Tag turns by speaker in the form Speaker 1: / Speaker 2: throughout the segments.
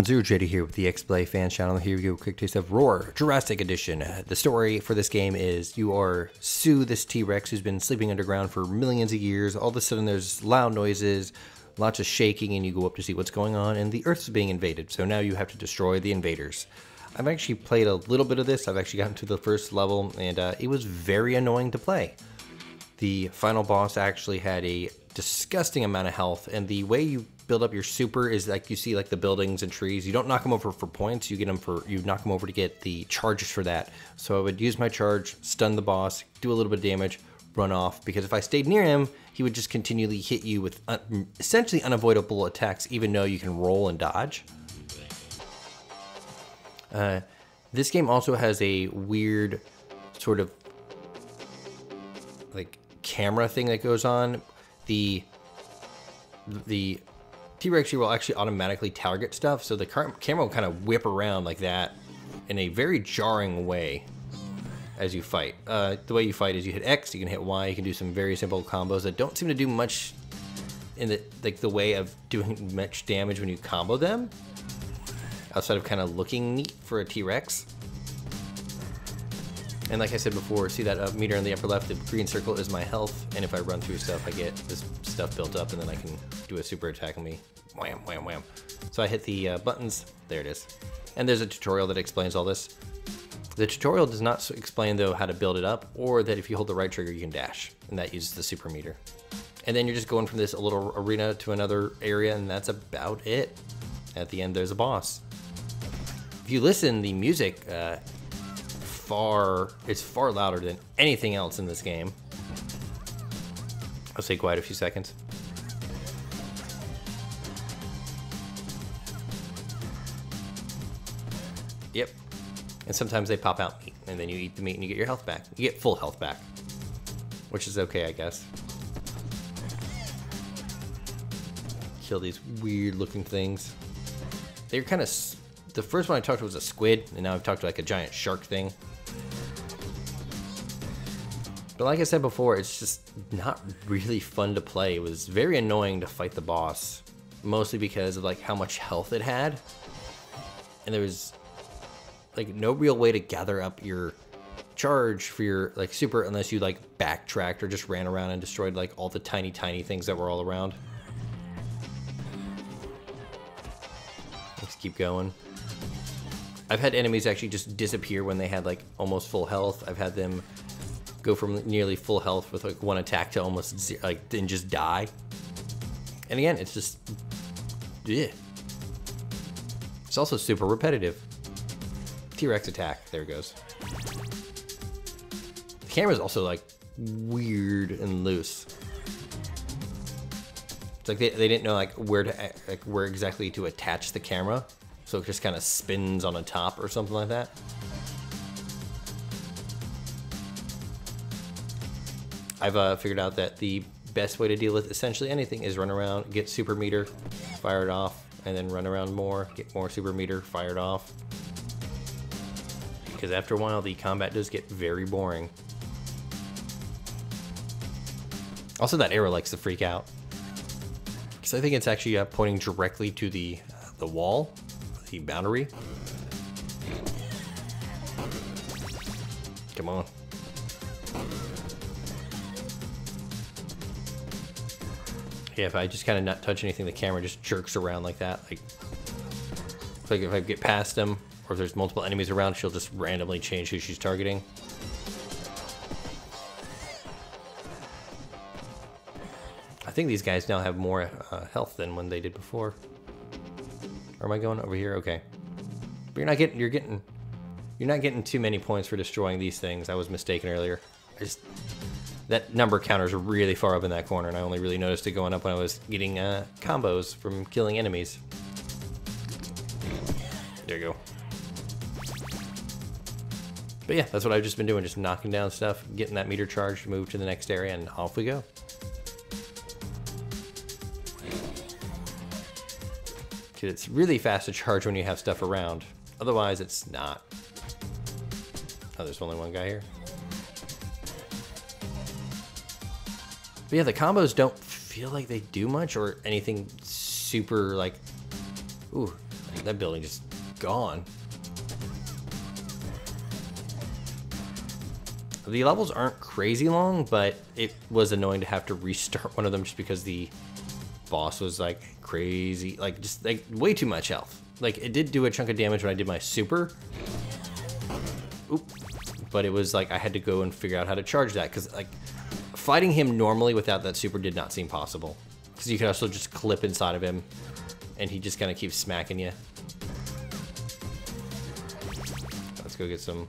Speaker 1: everyone, ZeroJD here with the XBLA fan channel. Here we go, quick taste of Roarr, Jurassic Edition. The story for this game is you are Sue, this T-Rex who's been sleeping underground for millions of years. All of a sudden there's loud noises, lots of shaking, and you go up to see what's going on, and the Earth's being invaded. So now you have to destroy the invaders. I've actually played a little bit of this. I've actually gotten to the first level, and it was very annoying to play. The final boss actually had a disgusting amount of health, and the way you build up your super is like you see like the buildings and trees. You don't knock them over for points, you knock them over to get the charges for that. So I would use my charge, stun the boss, do a little bit of damage, run off, because if I stayed near him, he would just continually hit you with essentially unavoidable attacks, even though you can roll and dodge. This game also has a weird sort of like camera thing that goes on. The T-Rex here will actually automatically target stuff, so the camera will kind of whip around like that in a very jarring way as you fight. The way you fight is you hit X, you can hit Y, you can do some very simple combos that don't seem to do much in the way of doing much damage when you combo them, outside of kind of looking neat for a T-Rex. And like I said before, see that meter in the upper left, the green circle is my health, and if I run through stuff, I get this stuff built up, and then I can do a super attack on me. Wham, wham, wham. So I hit the buttons, there it is. And there's a tutorial that explains all this. The tutorial does not explain, though, how to build it up, or that if you hold the right trigger, you can dash, and that uses the super meter. And then you're just going from this little arena to another area, and that's about it. At the end, there's a boss. If you listen, the music, it's far louder than anything else in this game. I'll stay quiet a few seconds. Yep. And sometimes they pop out meat, and then you eat the meat and you get your health back. You get full health back, which is okay, I guess. Kill these weird looking things. They're kind of, the first one I talked to was a squid, and now I've talked to like a giant shark thing. But like I said before, it's just not really fun to play. It was very annoying to fight the boss, mostly because of like how much health it had. And there was like no real way to gather up your charge for your like super unless you like backtracked or just ran around and destroyed like all the tiny things that were all around. Let's keep going. I've had enemies actually just disappear when they had like almost full health. I've had them go from nearly full health with like one attack to almost zero, like then just die. And again, it's just, yeah. It's also super repetitive. T-Rex attack, there it goes. The camera's also like weird and loose. It's like they didn't know like where exactly to attach the camera, so it just kind of spins on a top or something like that. I've figured out that the best way to deal with essentially anything is run around, get super meter, fire it off, and then run around more, get more super meter, fire it off. Because after a while, the combat does get very boring. Also, that arrow likes to freak out. Because I think it's actually pointing directly to the wall, the boundary. Come on. Yeah, if I just kind of not touch anything, the camera just jerks around like that. Like if I get past them, or if there's multiple enemies around, she'll just randomly change who she's targeting. I think these guys now have more health than when they did before. Or am I going over here? Okay. But you're not getting too many points for destroying these things. I was mistaken earlier. That number counter is really far up in that corner, and I only really noticed it going up when I was getting combos from killing enemies. There you go. But yeah, that's what I've just been doing, just knocking down stuff, getting that meter charged, move to the next area, and off we go. Because it's really fast to charge when you have stuff around. Otherwise, it's not. Oh, there's only one guy here. But yeah, the combos don't feel like they do much or anything super like, ooh, That building just gone. The levels aren't crazy long, but it was annoying to have to restart one of them just because the boss was like crazy, like just like way too much health. Like it did do a chunk of damage when I did my super. Oop. But it was like I had to go and figure out how to charge that because like fighting him normally without that super did not seem possible. Because you could also just clip inside of him and he just kind of keeps smacking you. Let's go get some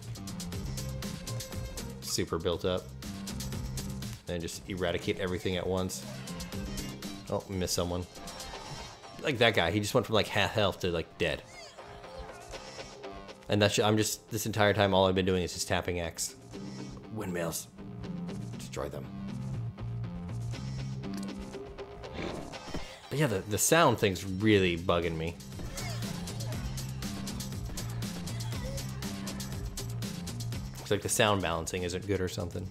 Speaker 1: super built up. And just eradicate everything at once. Oh, missed someone. Like that guy, he just went from like half health to like dead. And that's I'm just this entire time all I've been doing is just tapping X. Windmills. Destroy them. But yeah, the sound thing's really bugging me. It's like the sound balancing isn't good or something.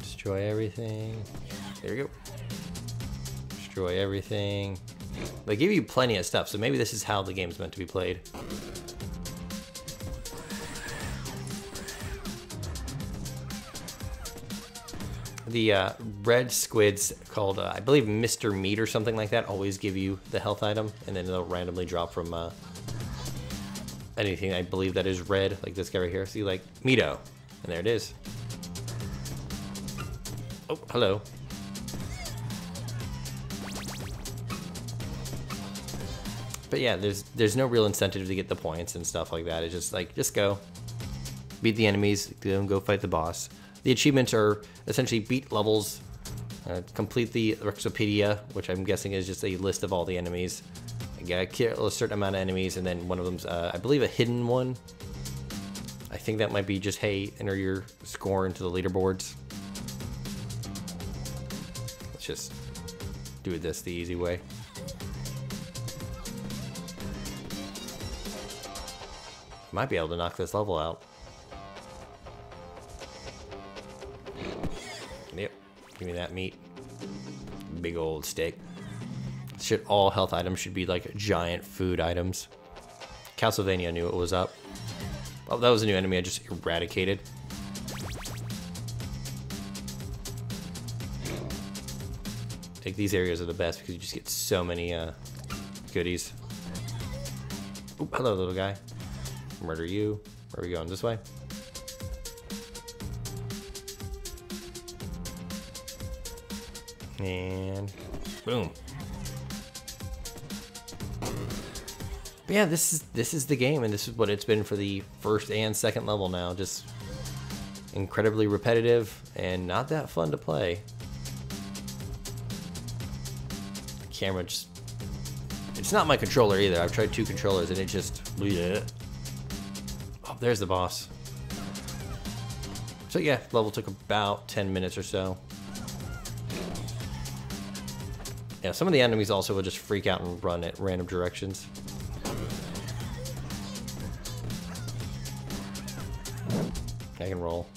Speaker 1: Destroy everything. There we go. Destroy everything. They give you plenty of stuff, so maybe this is how the game's meant to be played. The red squids called, I believe, Mr. Meat or something like that, always give you the health item, and then they'll randomly drop from anything I believe that is red, like this guy right here. See, like, Meato. And there it is. Oh, hello. But yeah, there's no real incentive to get the points and stuff like that. It's just like, just go. Beat the enemies, go fight the boss. The achievements are essentially beat levels, complete the Rexopedia, which I'm guessing is just a list of all the enemies. Kill a certain amount of enemies, and then one of them's, I believe, a hidden one. I think that might be just, hey, enter your score into the leaderboards. Let's just do this the easy way. Might be able to knock this level out. Yep, give me that meat. Big old steak. All health items should be like giant food items. Castlevania knew it was up. Oh, that was a new enemy I just eradicated. I think these areas are the best because you just get so many goodies. Oh, hello, little guy. Murder you. Where are we going? This way? And boom. But yeah, this is the game, and this is what it's been for the first and second level now. Just incredibly repetitive and not that fun to play. The camera just, it's not my controller either. I've tried two controllers and it just, bleh. Oh, there's the boss. So yeah, level took about 10 minutes or so. Yeah, some of the enemies also will just freak out and run at random directions. I can roll.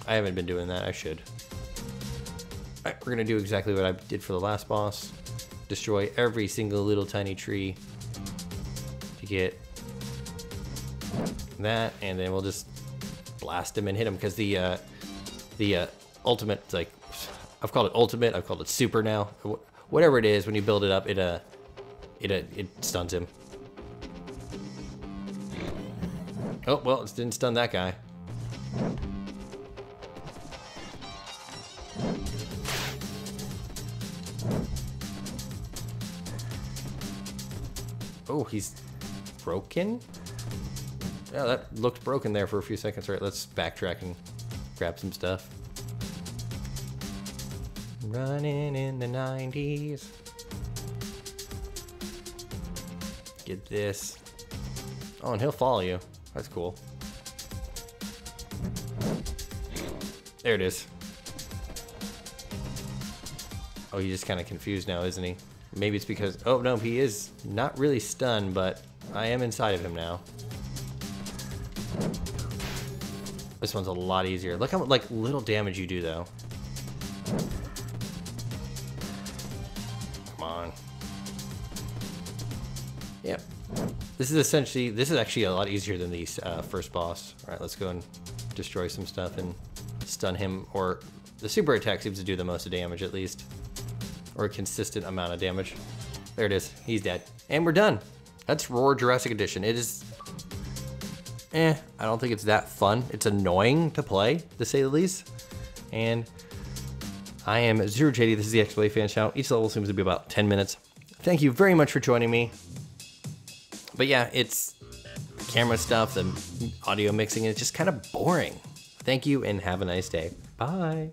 Speaker 1: I haven't been doing that, I should. Alright, we're gonna do exactly what I did for the last boss. Destroy every single little tiny tree to get that, and then we'll just blast him and hit him, because the ultimate, like, I've called it ultimate, I've called it super now. Whatever it is, when you build it up, it stuns him. Oh, well, it didn't stun that guy. Oh, he's broken? Yeah, that looked broken there for a few seconds. All right, let's backtrack and grab some stuff. Running in the 90s. Get this. Oh, and he'll follow you. That's cool. There it is. Oh, he's just kind of confused now, isn't he? Maybe it's because, oh no, he is not really stunned, but I am inside of him now. This one's a lot easier. Look how like little damage you do though. Come on. Yep. This is actually a lot easier than the first boss. All right, let's go and destroy some stuff and stun him, or the super attack seems to do the most damage at least, or a consistent amount of damage. There it is, he's dead. And we're done. That's Roarr Jurassic Edition. It is, I don't think it's that fun. It's annoying to play, to say the least. And I am ZeroJD, this is the XBLA fan channel. Each level seems to be about 10 minutes. Thank you very much for joining me. But yeah, it's the camera stuff, the audio mixing, it's just kind of boring. Thank you and have a nice day. Bye.